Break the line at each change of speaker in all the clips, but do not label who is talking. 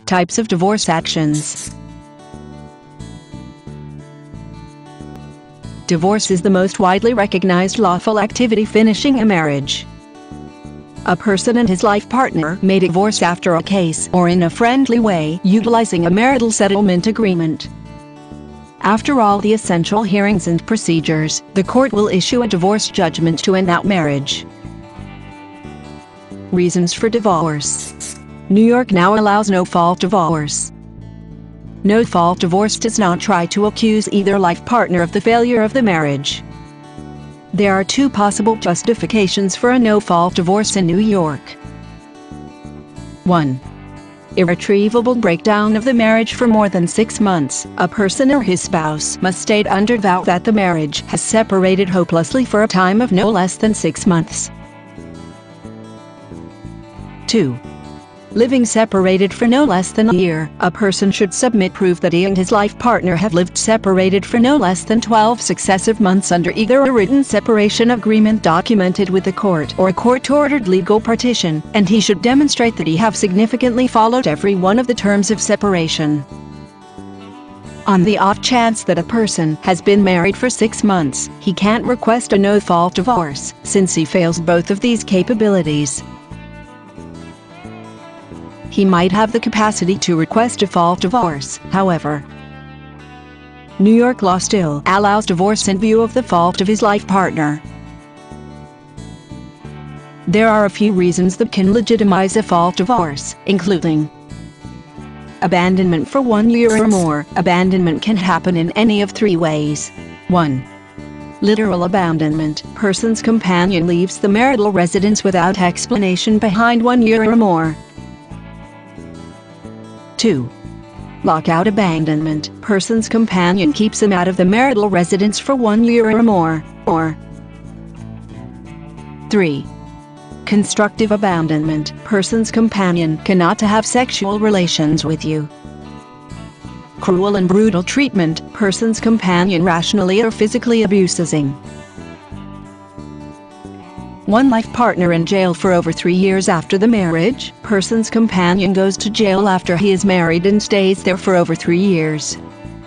Types of divorce actions. Divorce is the most widely recognized lawful activity finishing a marriage. A person and his life partner may divorce after a case or in a friendly way utilizing a marital settlement agreement. After all the essential hearings and procedures, the court will issue a divorce judgment to end that marriage. Reasons for divorce. New York now allows no-fault divorce. No-fault divorce does not try to accuse either life partner of the failure of the marriage. There are two possible justifications for a no-fault divorce in New York. 1. Irretrievable breakdown of the marriage for more than 6 months. A person or his spouse must state under vow that the marriage has separated hopelessly for a time of no less than 6 months. 2. Living separated for no less than a year. A person should submit proof that he and his life partner have lived separated for no less than 12 successive months under either a written separation agreement documented with the court or a court-ordered legal partition, and he should demonstrate that he have significantly followed every one of the terms of separation. On the off chance that a person has been married for 6 months, he can't request a no-fault divorce, since he fails both of these capabilities. He might have the capacity to request a fault divorce, however. New York law still allows divorce in view of the fault of his life partner. There are a few reasons that can legitimize a fault divorce, including abandonment for 1 year or more. Abandonment can happen in any of 3 ways. 1. Literal abandonment. Person's companion leaves the marital residence without explanation behind 1 year or more. 2. Lockout abandonment. Person's companion keeps him out of the marital residence for 1 year or more. Or 3. Constructive abandonment. Person's companion cannot have sexual relations with you. Cruel and brutal treatment. Person's companion rationally or physically abuses him. One life partner in jail for over 3 years after the marriage. Person's companion goes to jail after he is married and stays there for over 3 years.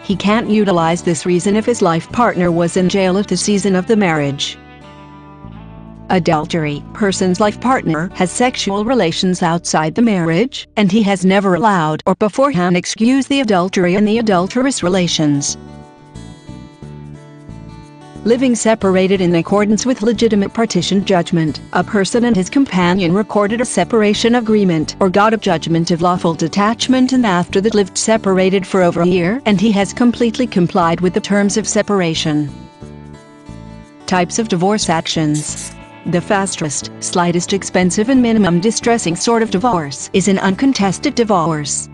He can't utilize this reason if his life partner was in jail at the season of the marriage. Adultery. Person's life partner has sexual relations outside the marriage, and he has never allowed or beforehand excused the adultery and the adulterous relations. Living separated in accordance with legitimate partition judgment. A person and his companion recorded a separation agreement or got a judgment of lawful detachment, and after that lived separated for over a year, and he has completely complied with the terms of separation. Types of divorce actions. The fastest, slightest expensive and minimum distressing sort of divorce is an uncontested divorce.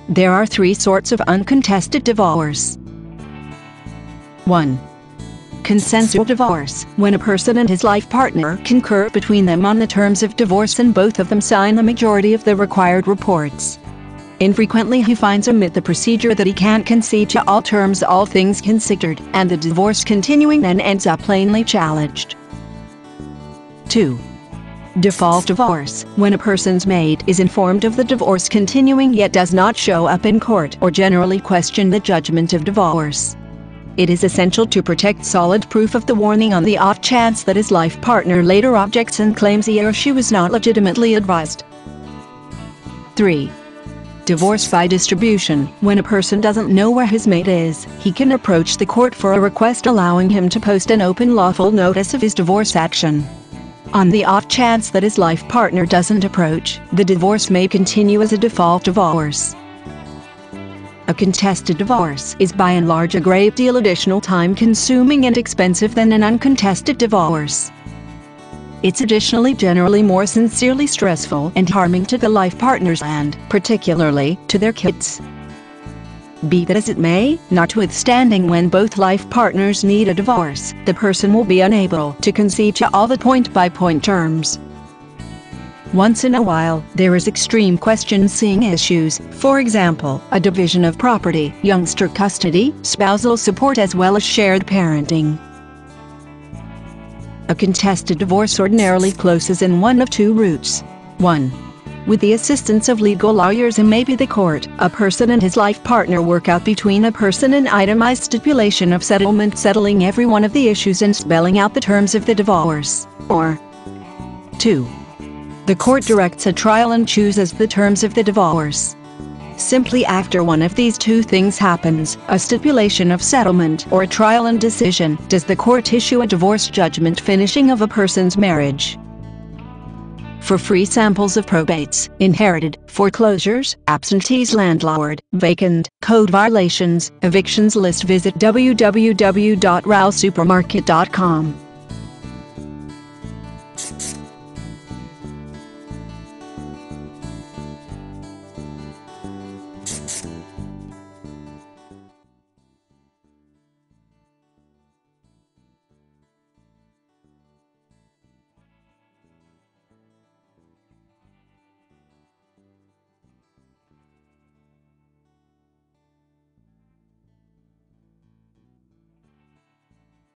There are 3 sorts of uncontested divorce. 1. Consensual divorce. When a person and his life partner concur between them on the terms of divorce and both of them sign the majority of the required reports. Infrequently he finds omit the procedure that he can't concede to all terms all things considered, and the divorce continuing then ends up plainly challenged. 2. Default divorce. When a person's maid is informed of the divorce continuing yet does not show up in court or generally question the judgment of divorce. It is essential to protect solid proof of the warning on the off chance that his life partner later objects and claims he or she was not legitimately advised. 3. Divorce by distribution. When a person doesn't know where his mate is, he can approach the court for a request allowing him to post an open lawful notice of his divorce action. On the off chance that his life partner doesn't approach, the divorce may continue as a default divorce. A contested divorce is by and large a great deal additional time-consuming and expensive than an uncontested divorce. It's additionally generally more sincerely stressful and harming to the life partners and, particularly, to their kids. Be that as it may, notwithstanding when both life partners need a divorce, the person will be unable to concede to all the point-by-point terms. Once in a while, there is extreme question-seeing issues, for example, a division of property, youngster custody, spousal support as well as shared parenting. A contested divorce ordinarily closes in one of 2 routes. 1. With the assistance of legal lawyers and maybe the court, a person and his life partner work out between a person an itemized stipulation of settlement, settling every one of the issues and spelling out the terms of the divorce. Or 2. The court directs a trial and chooses the terms of the divorce. Simply after one of these two things happens, a stipulation of settlement or a trial and decision, does the court issue a divorce judgment finishing of a person's marriage. For free samples of probates, inherited, foreclosures, absentees, landlord, vacant, code violations, evictions list, visit www.rowsupermarket.com.